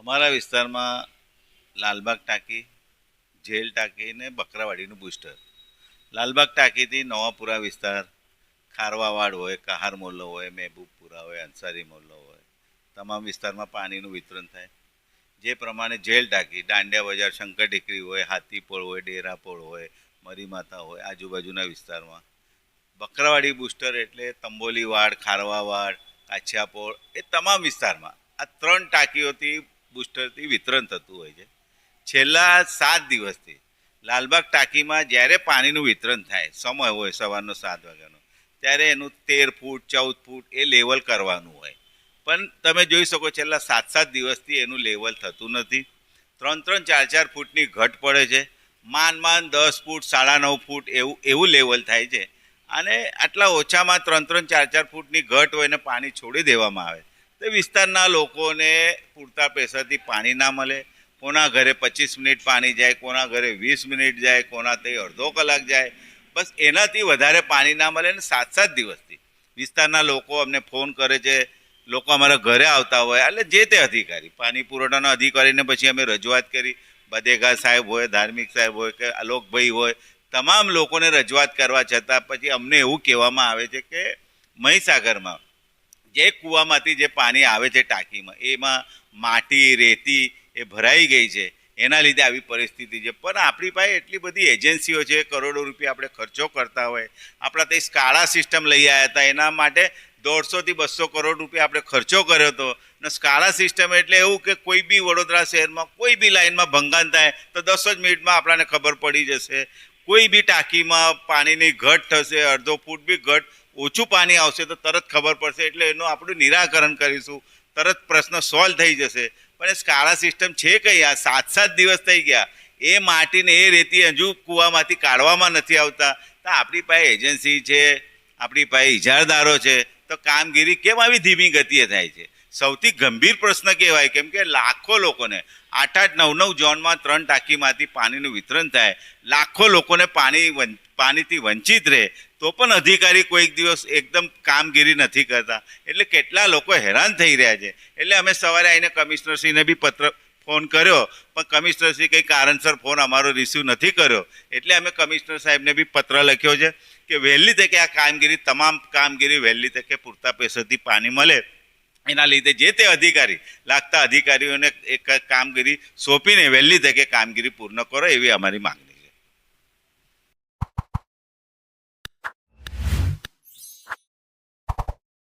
અમારા વિસ્તારમાં લાલબાગ ટાંકી, જેલ ટાંકી ને બકરાવાડીનું બુસ્ટર. લાલબાગ ટાંકીથી નવાપુરા વિસ્તાર, ખારવાવાડ હોય, કહાર મોલ્લો હોય, મહેબૂબપુરા હોય, અંસારી મોલ્લો હોય, તમામ વિસ્તારમાં પાણીનું વિતરણ થાય. જે પ્રમાણે જેલ ટાંકી દાંડિયા બજાર, શંકર ટેકરી હોય, હાથીપોળ હોય, ડેરાપોળ હોય, મરીમાતા હોય, આજુબાજુના વિસ્તારમાં. બકરાવાડી બુસ્ટર એટલે તંબોલીવાડ, ખારવાવાડ, કાછિયાપોળ, એ તમામ વિસ્તારમાં આ 3 ટાંકીઓથી બુસ્ટરથી વિતરણ થતું હોય છે. છેલ્લા 7 દિવસથી લાલબાગ ટાંકીમાં જ્યારે પાણીનું વિતરણ થાય, સમય હોય સવારનો 7 વાગ્યાનો, ત્યારે એનું 13 ફૂટ 14 ફૂટ એ લેવલ કરવાનું હોય. પણ તમે જોઈ શકો છેલ્લા 7 દિવસથી એનું લેવલ થતું નથી. 3-4 ફૂટની ઘટ પડે છે. માંડ 10 ફૂટ 9.5 ફૂટ એવું લેવલ થાય છે. અને આટલા ઓછામાં 3-4 ફૂટની ઘટ હોય ને પાણી છોડી દેવામાં આવે તો વિસ્તારના લોકોને પૂરતા પ્રેશરથી પાણી ના મળે. કોના ઘરે 25 મિનિટ પાણી જાય, કોના ઘરે 20 મિનિટ જાય, કોના તે અડધો કલાક જાય. બસ એનાથી વધારે પાણી ના મળે ને 7 દિવસથી વિસ્તારના લોકો અમને ફોન કરે છે. લોકો અમારા ઘરે આવતા હોય એટલે જે તે અધિકારી, પાણી પુરવઠાના અધિકારીને પછી અમે રજૂઆત કરી. બધેગા સાહેબ હોય, ધાર્મિક સાહેબ હોય કે આલોકભાઈ હોય, તમામ લોકોને રજૂઆત કરવા છતાં પછી અમને એવું કહેવામાં આવે છે કે મહીસાગરમાં જે કૂવામાંથી જે પાણી આવે છે ટાંકીમાં, એમાં માટી રેતી એ ભરાઈ ગઈ છે. એના લીધે આવી પરિસ્થિતિ છે. પણ આપણી પાસે એટલી બધી એજન્સીઓ છે, કરોડો રૂપિયા આપણે ખર્ચો કરતા હોય. આપણા તે સ્કાડા સિસ્ટમ લઈ આવ્યા હતા, એના માટે 150-200 કરોડ રૂપિયા આપણે ખર્ચો કર્યો હતો. ને સ્કાડા સિસ્ટમ એટલે એવું કે કોઈ બી વડોદરા શહેરમાં કોઈ બી લાઇનમાં ભંગાણ થાય તો 10 જ મિનિટમાં આપણને ખબર પડી જશે. કોઈ બી ટાંકીમાં પાણીની ઘટ થશે, અડધો ફૂટ બી ઘટ ઓછું પાણી આવશે તો તરત ખબર પડશે. એટલે એનું આપણું નિરાકરણ કરીશું, તરત પ્રશ્ન સોલ્વ થઈ જશે. પણ એ સ્કાડા સિસ્ટમ છે કઈ? આ 7 દિવસ થઈ ગયા, એ માટીને એ રેતી હજુ કૂવામાંથી કાઢવામાં નથી આવતા. તો આપણી પાસે એજન્સી છે, આપણી પાસે ઇજારદારો છે, તો કામગીરી કેમ આવી ધીમી ગતિએ થાય છે? સૌથી ગંભીર પ્રશ્ન કહેવાય. કેમ કે લાખો લોકોને 8-9 ઝોનમાં 3 ટાંકીમાંથી પાણીનું વિતરણ થાય, લાખો લોકોને પાણીથી વંચિત રહે, તો પણ અધિકારી કોઈક દિવસ એકદમ કામગીરી નથી કરતા. એટલે કેટલા લોકો હેરાન થઈ રહ્યા છે. એટલે અમે સવારે આવીને કમિશનરશ્રીને બી ફોન કર્યો, પણ કમિશનરશ્રી કંઈ કારણસર ફોન અમારો રિસીવ નથી કર્યો. એટલે અમે કમિશનર સાહેબને બી પત્ર લખ્યો છે કે વહેલી તકે આ કામગીરી, તમામ કામગીરી વહેલી તકે પૂરતા પ્રેશરથી પાણી મળે. એના લીધે જે તે અધિકારી લાગતા અધિકારીઓને એક કામગીરી સોંપીને વહેલી તકે કામગીરી પૂર્ણ કરો, એવી અમારી માંગ.